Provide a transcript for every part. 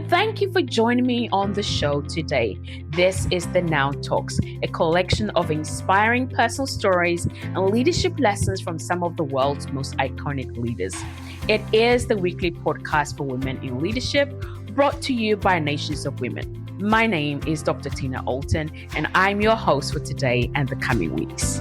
Thank you for joining me on the show today. This is the Now Talks, a collection of inspiring personal stories and leadership lessons from some of the world's most iconic leaders. It is the weekly podcast for women in leadership, brought to you by Nations of Women. My name is Dr. Tina Alton, and I'm your host for today and the coming weeks.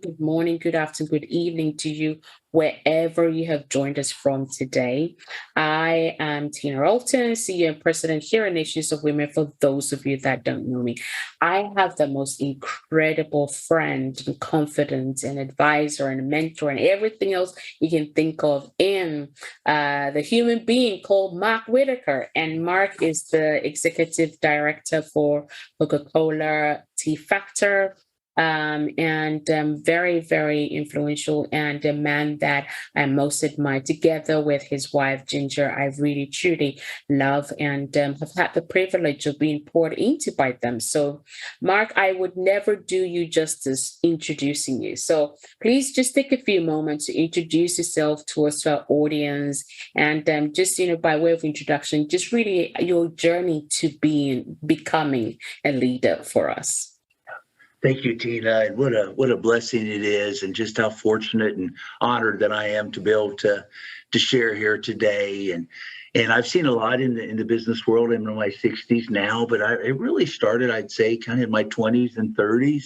Good morning, good afternoon, good evening to you, wherever you have joined us from today. I am Tina Alton, CEO and President here at Nations of Women. For those of you that don't know me, I have the most incredible friend and confidant and advisor and mentor and everything else you can think of in the human being called Mark Whitacre. And Mark is the Executive Director for Coca-Cola TFactor. Very, very influential, and a man that I most admire. Together with his wife, Ginger, I really, truly love and have had the privilege of being poured into by them. So, Mark, I would never do you justice introducing you. So please just take a few moments to introduce yourself to us, to our audience, and just, by way of introduction, just really your journey to becoming a leader for us. Thank you, Tina. And what a blessing it is, and just how fortunate and honored that I am to be able to share here today. And I've seen a lot in the business world. I'm in my 60s now, but it really started, I'd say, kind of in my 20s and 30s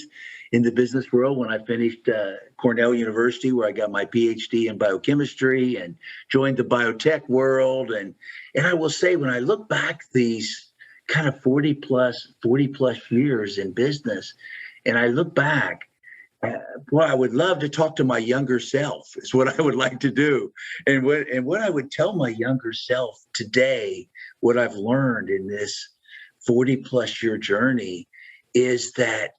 in the business world when I finished Cornell University, where I got my PhD in biochemistry and joined the biotech world. And I will say, when I look back these kind of 40 plus years in business, and I look back, I would love to talk to my younger self, is what I would like to do. And what I would tell my younger self today, what I've learned in this 40 plus year journey, is that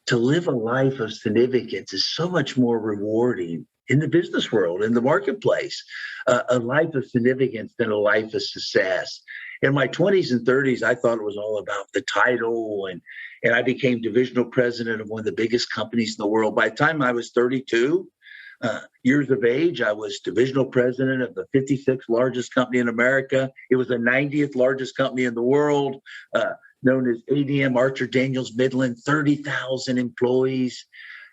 to live a life of significance is so much more rewarding in the business world, in the marketplace, a life of significance than a life of success. In my 20s and 30s, I thought it was all about the title, and I became divisional president of one of the biggest companies in the world. By the time I was 32 years of age, I was divisional president of the 56th largest company in America. It was the 90th largest company in the world, known as ADM Archer Daniels Midland, 30,000 employees,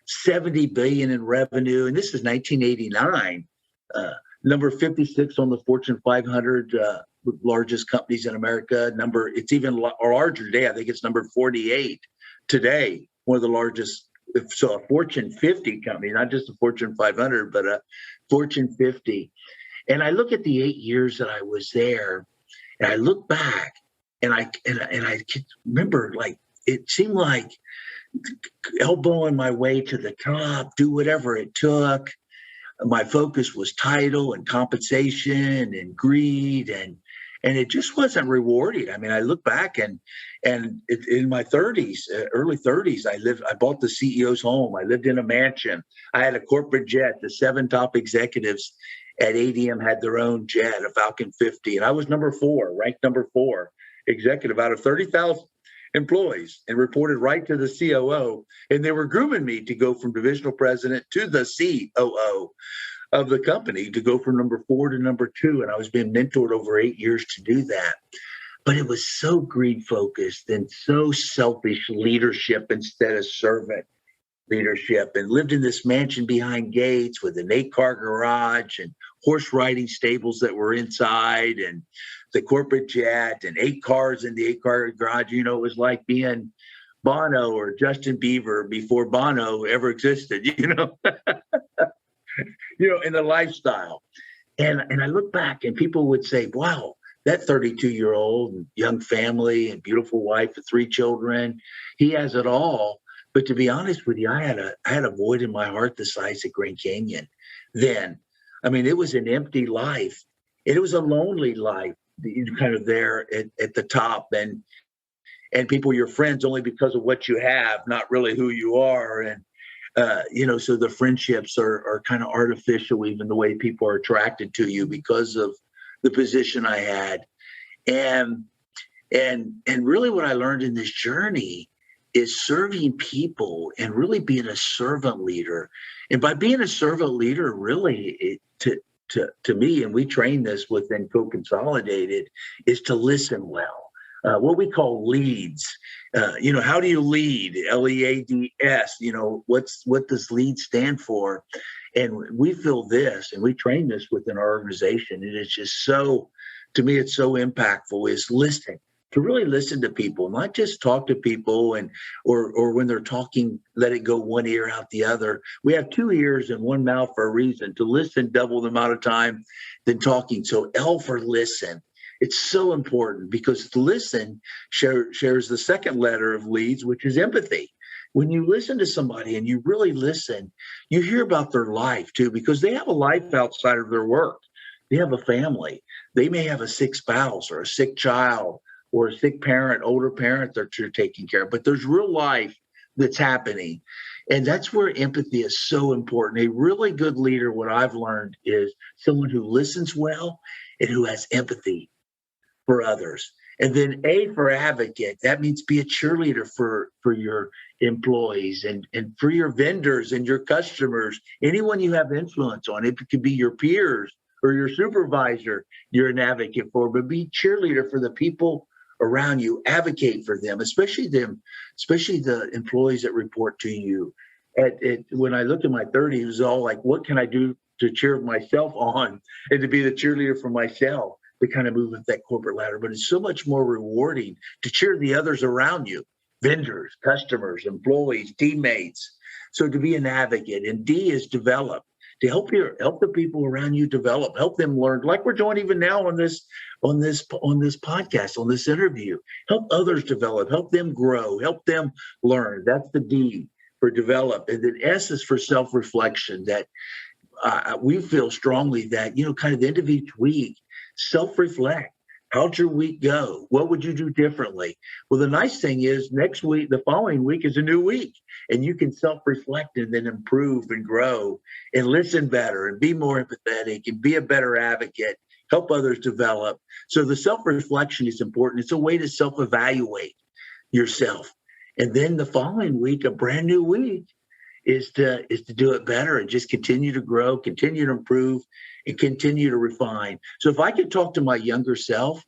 70 billion in revenue. And this is 1989, number 56 on the Fortune 500 largest companies in America. It's even larger today. I think it's number 48 today. One of the largest, so a Fortune 50 company, not just a Fortune 500, but a Fortune 50. And I look at the 8 years that I was there, and I look back, and I remember, like, it seemed like elbowing my way to the top, do whatever it took. My focus was title and compensation and greed, and it just wasn't rewarding. I mean, I look back and in my 30s, early 30s, I bought the CEO's home. I lived in a mansion. I had a corporate jet. The 7 top executives at ADM had their own jet, a Falcon 50, and I was ranked number 4 executive out of 30,000 employees, and reported right to the COO. And they were grooming me to go from divisional president to the COO of the company, to go from number 4 to number 2. And I was being mentored over 8 years to do that. But it was so greed focused and so selfish leadership instead of servant leadership, and lived in this mansion behind gates with an 8-car garage and horse riding stables that were inside, and the corporate jet, and 8 cars in the 8-car garage. It was like being Bono or Justin Bieber before Bono ever existed, in the lifestyle. And I look back, and people would say, wow, that 32-year-old young family and beautiful wife with 3 children, he has it all. But to be honest with you, I had a void in my heart the size of Grand Canyon then. I mean, it was an empty life. It was a lonely life, kind of there at the top, and people are your friends only because of what you have, not really who you are. And so the friendships are kind of artificial, even the way people are attracted to you because of the position I had. And really what I learned in this journey is serving people and really being a servant leader. And by being a servant leader, really, to me, and we train this within Co-Consolidated, is to listen well. What we call leads. How do you lead? LEADS. What does lead stand for? And we feel this, and we train this within our organization. And it's just so, to me, it's so impactful. Is listening, to really listen to people, not just talk to people or when they're talking, let it go one ear out the other. We have two ears and one mouth for a reason. To listen double the amount of time than talking. So L for listen. It's so important because to listen shares the second letter of leads, which is empathy. When you listen to somebody and you really listen, you hear about their life too, because they have a life outside of their work. They have a family. They may have a sick spouse or a sick child or a sick parent, older parent that you're taking care of, but there's real life that's happening. And that's where empathy is so important. A really good leader, what I've learned, is someone who listens well and who has empathy for others. And then A for advocate, that means be a cheerleader for your employees and for your vendors and your customers, anyone you have influence on. It could be your peers or your supervisor you're an advocate for, but be cheerleader for the people around you. Advocate for them, especially the employees that report to you. When I look at my 30s, it was all like, what can I do to cheer myself on and to be the cheerleader for myself? To kind of move up that corporate ladder, but it's so much more rewarding to cheer the others around you, vendors, customers, employees, teammates. So to be an advocate. And D is develop, to help the people around you develop, help them learn, like we're doing even now on this podcast, on this interview. Help others develop, help them grow, help them learn. That's the D for develop. And then S is for self-reflection, that we feel strongly that, kind of the end of each week, self-reflect. How'd your week go? What would you do differently? Well, the nice thing is next week, the following week is a new week, and you can self-reflect and then improve and grow and listen better and be more empathetic and be a better advocate, help others develop. So the self-reflection is important. It's a way to self-evaluate yourself. And then the following week, a brand new week, is to do it better and just continue to grow, continue to improve, and continue to refine. So if I could talk to my younger self,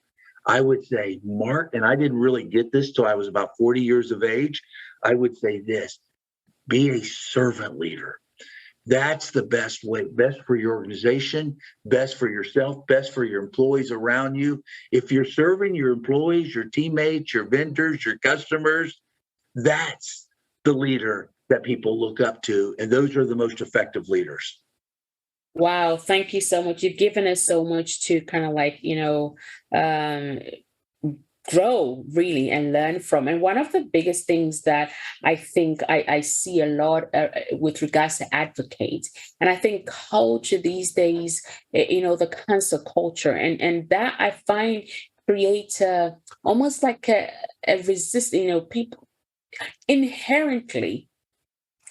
I would say, Mark, and I didn't really get this till I was about 40 years of age, I would say this: be a servant leader. That's the best way, best for your organization, best for yourself, best for your employees around you. If you're serving your employees, your teammates, your vendors, your customers, that's the leader that people look up to. And those are the most effective leaders. Wow. Thank you so much. You've given us so much to kind of like, grow really and learn from. And one of the biggest things that I think I see a lot with regards to advocate, and I think culture these days, the cancel culture, and that I find create almost like a resistance, people inherently,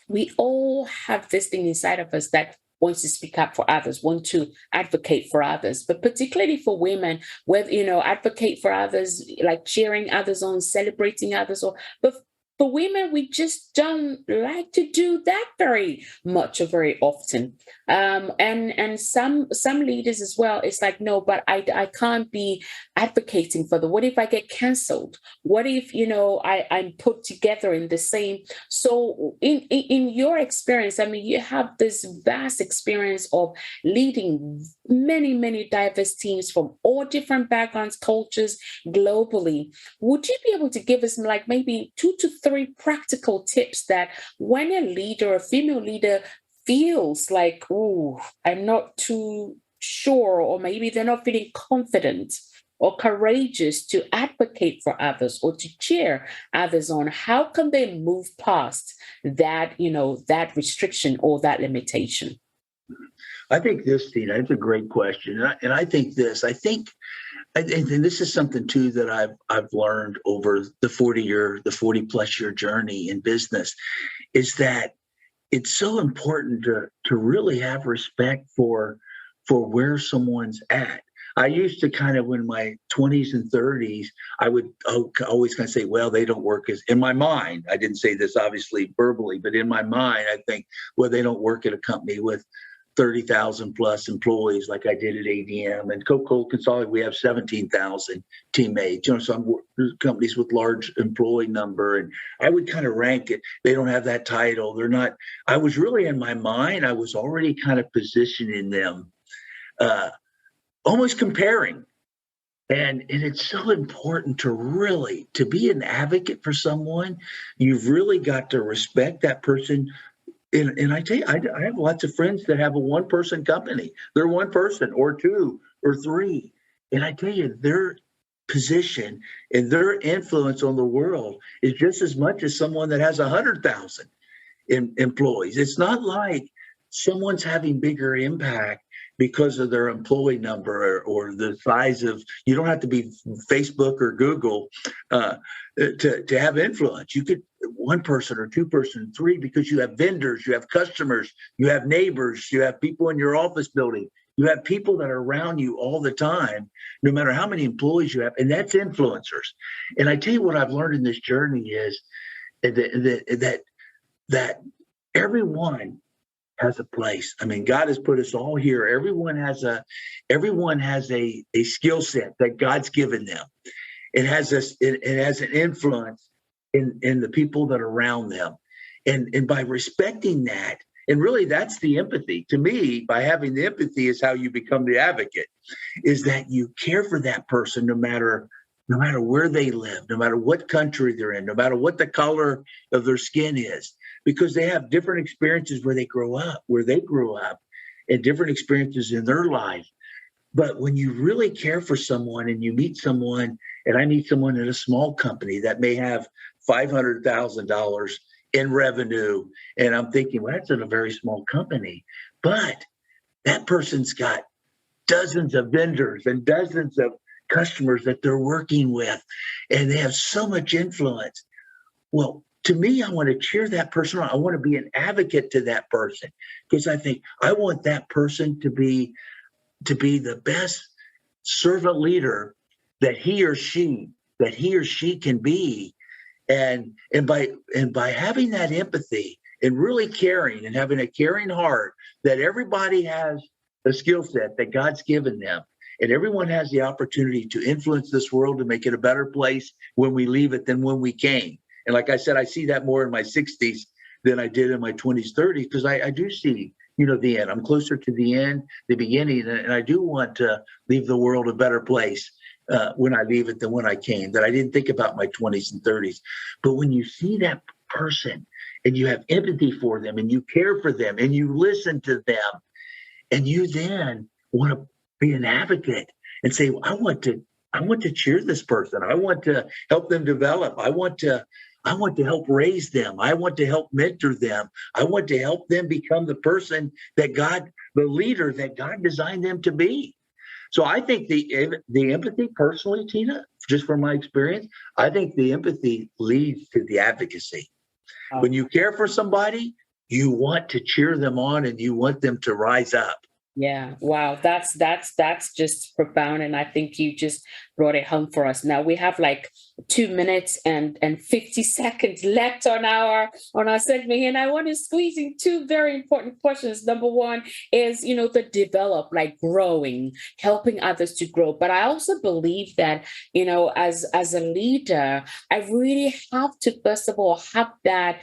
we all have this thing inside of us that wants to speak up for others, want to advocate for others, but particularly for women, whether, advocate for others, like cheering others on, celebrating others, but for women, we just don't like to do that very much or very often. And some leaders as well, it's like, no, but I can't be advocating for them. What if I get cancelled? What if, I'm put together in the same? So in your experience, I mean, you have this vast experience of leading many, many diverse teams from all different backgrounds, cultures, globally. Would you be able to give us like maybe 2 to 3 practical tips that when a leader, a female leader, feels like, oh, I'm not too sure, or maybe they're not feeling confident or courageous to advocate for others or to cheer others on, how can they move past that, that restriction or that limitation? I think this, Tina, it's a great question. And I think and this is something too that I've learned over the 40 plus year journey in business, is that it's so important to really have respect for where someone's at. I used to kind of, in my 20s and 30s, I would always kind of say, well, they don't work as, in my mind, I didn't say this obviously verbally, but in my mind, I think, well, they don't work at a company with 30,000 plus employees like I did at ADM. And Coca-Cola Consolidated, we have 17,000 teammates. Some companies with large employee number. And I would kind of rank it. They don't have that title. They're not, I was really, in my mind, I was already kind of positioning them, almost comparing. And it's so important to be an advocate for someone. You've really got to respect that person. And I tell you, I have lots of friends that have a one-person company. They're one person or two or three. And I tell you, their position and their influence on the world is just as much as someone that has 100,000 employees. It's not like someone's having bigger impact because of their employee number or the size of, you don't have to be Facebook or Google to have influence. You could one person or two person, three, because you have vendors, you have customers, you have neighbors, you have people in your office building, you have people that are around you all the time, no matter how many employees you have, and that's influencers. And I tell you what I've learned in this journey is that everyone has a place. I mean, God has put us all here. Everyone has a skill set that God's given them. It has an influence in the people that are around them. And by respecting that, and really that's the empathy. To me, by having the empathy is how you become the advocate, is that you care for that person no matter where they live, no matter what country they're in, no matter what the color of their skin is, because they have different experiences where they grew up, and different experiences in their life. But when you really care for someone and you meet someone, and I meet someone in a small company that may have $500,000 in revenue, and I'm thinking, well, that's in a very small company, but that person's got dozens of vendors and dozens of customers that they're working with, and they have so much influence. Well, to me, I want to cheer that person on. I want to be an advocate to that person, because I think I want that person to be the best servant leader that he or she can be. And by having that empathy and really caring and having a caring heart, that everybody has a skill set that God's given them, and everyone has the opportunity to influence this world to make it a better place when we leave it than when we came. And like I said, I see that more in my 60s than I did in my 20s, 30s, because I do see, the end. I'm closer to the end, the beginning, and I do want to leave the world a better place when I leave it than when I came, that I didn't think about my 20s and 30s. But when you see that person and you have empathy for them and you care for them and you listen to them, and you then want to be an advocate and say, I want to cheer this person. I want to help them develop. I want to help raise them. I want to help mentor them. I want to help them become the person the leader that God designed them to be. So I think the empathy, personally, Tina, just from my experience, I think the empathy leads to the advocacy. When you care for somebody, you want to cheer them on and you want them to rise up. Yeah. Wow. That's just profound. And I think you just brought it home for us. Now we have like 2 minutes and 50 seconds left on our segment here. And I want to squeeze in two very important questions. Number one is, the develop, like growing, helping others to grow. But I also believe that, as a leader, I really have to, first of all, have that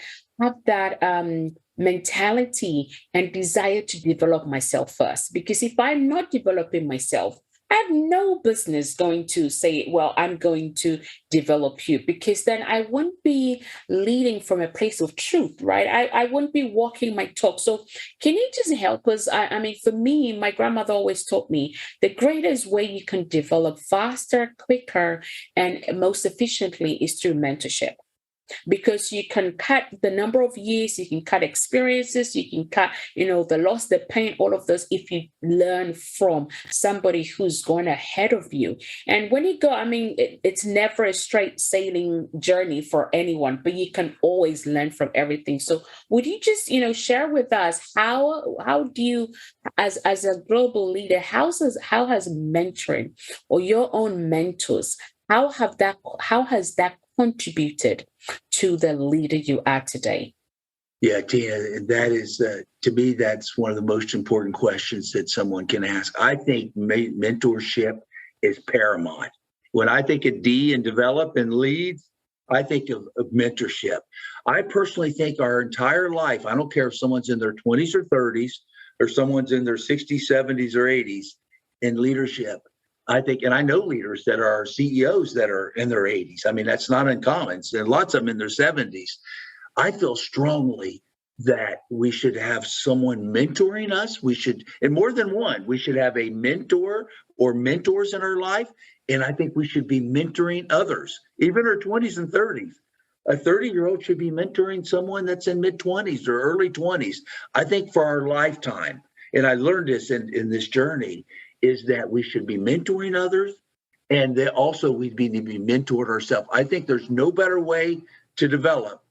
mentality and desire to develop myself first. Because if I'm not developing myself, I have no business going to say, well, I'm going to develop you, because then I won't be leading from a place of truth, right? I won't be walking my talk. So can you just help us? I mean, for me, my grandmother always taught me the greatest way you can develop faster, quicker, and most efficiently is through mentorship. because you can cut the number of years, you can cut experiences, you can cut, the loss, the pain, all of those, if you learn from somebody who's gone ahead of you. And when you go, it's never a straight sailing journey for anyone, but you can always learn from everything. So would you just, share with us how do you, as a global leader, how has mentoring or your own mentors, how has that contributed to the leader you are today? Yeah, Tina, that is, to me, that's one of the most important questions that someone can ask. I think mentorship is paramount. When I think of D and develop and lead, I think of mentorship. I personally think our entire life, I don't care if someone's in their 20s or 30s, or someone's in their 60s, 70s, or 80s in leadership. I think, and I know leaders that are CEOs that are in their 80s. That's not uncommon. And lots of them in their 70s. I feel strongly that we should have someone mentoring us. We should, and more than one, we should have a mentor or mentors in our life. And I think we should be mentoring others, even our 20s and 30s. A 30-year-old should be mentoring someone that's in mid-20s or early 20s. I think for our lifetime, and I learned this in this journey, is that we should be mentoring others, and that also we need to be mentored ourselves. I think there's no better way to develop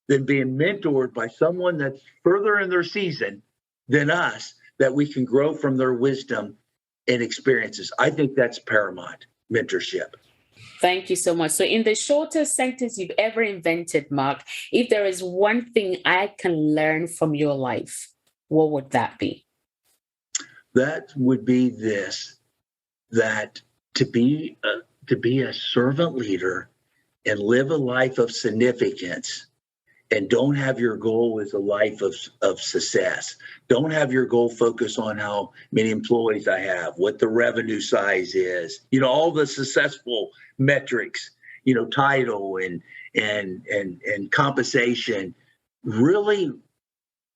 than being mentored by someone that's further in their season than us, that we can grow from their wisdom and experiences. I think that's paramount, mentorship. Thank you so much. So in the shortest sentence you've ever invented, Mark, if there is one thing I can learn from your life, what would that be? That would be this, that to be a servant leader and live a life of significance, and don't have your goal as a life of success. Don't have your goal focus on how many employees I have, what the revenue size is, all the successful metrics, title and compensation. Really,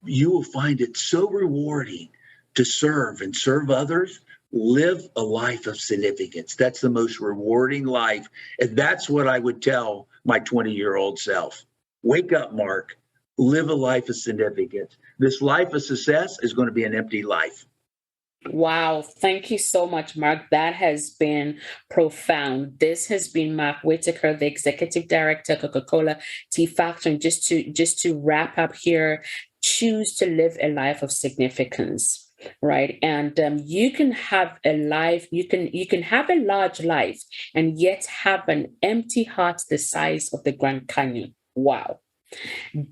you will find it so rewarding to serve others, live a life of significance. That's the most rewarding life. And that's what I would tell my 20-year-old self. Wake up, Mark. Live a life of significance. This life of success is going to be an empty life. Wow. Thank you so much, Mark. That has been profound. This has been Mark Whitacre, the Executive Director, Coca-Cola TFactor. And just to wrap up here, choose to live a life of significance. Right. And you can have a life, you can have a large life and yet have an empty heart the size of the Grand Canyon. Wow.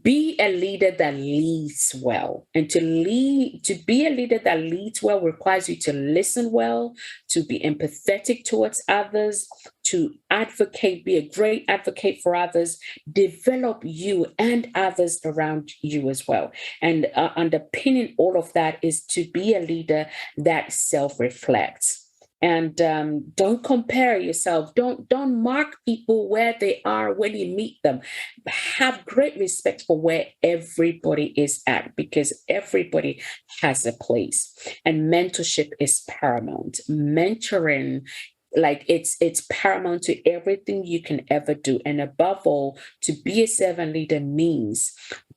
Be a leader that leads well. And to be a leader that leads well requires you to listen well, to be empathetic towards others, to advocate, be a great advocate for others, develop you and others around you as well. And underpinning all of that is to be a leader that self-reflects. And don't compare yourself. Don't mark people where they are when you meet them. Have great respect for where everybody is at, because everybody has a place. And mentorship is paramount. Mentoring, it's paramount to everything you can ever do. And above all, to be a servant leader means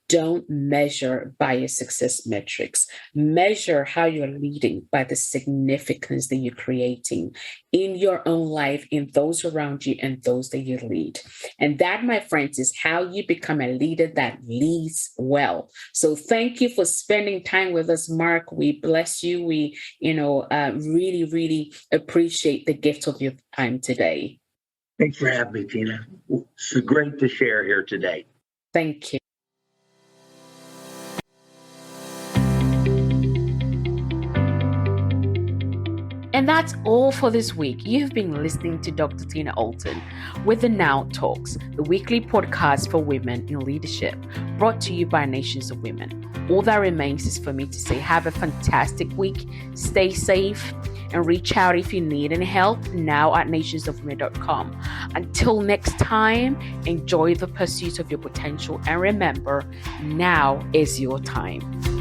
don't measure by your success metrics. Measure how you're leading by the significance that you're creating in your own life, in those around you, and those that you lead. And that, my friends, is how you become a leader that leads well. So thank you for spending time with us, Mark. We bless you. We, really, really appreciate the gift of your time today. Thanks for having me, Tina. It's great to share here today. Thank you. And that's all for this week. You've been listening to Dr. Tina Alton with the Now Talks, the weekly podcast for women in leadership, brought to you by Nations of Women. All that remains is for me to say have a fantastic week, stay safe, and reach out if you need any help now at nationsofwomen.com. Until next time, enjoy the pursuit of your potential, and remember, now is your time.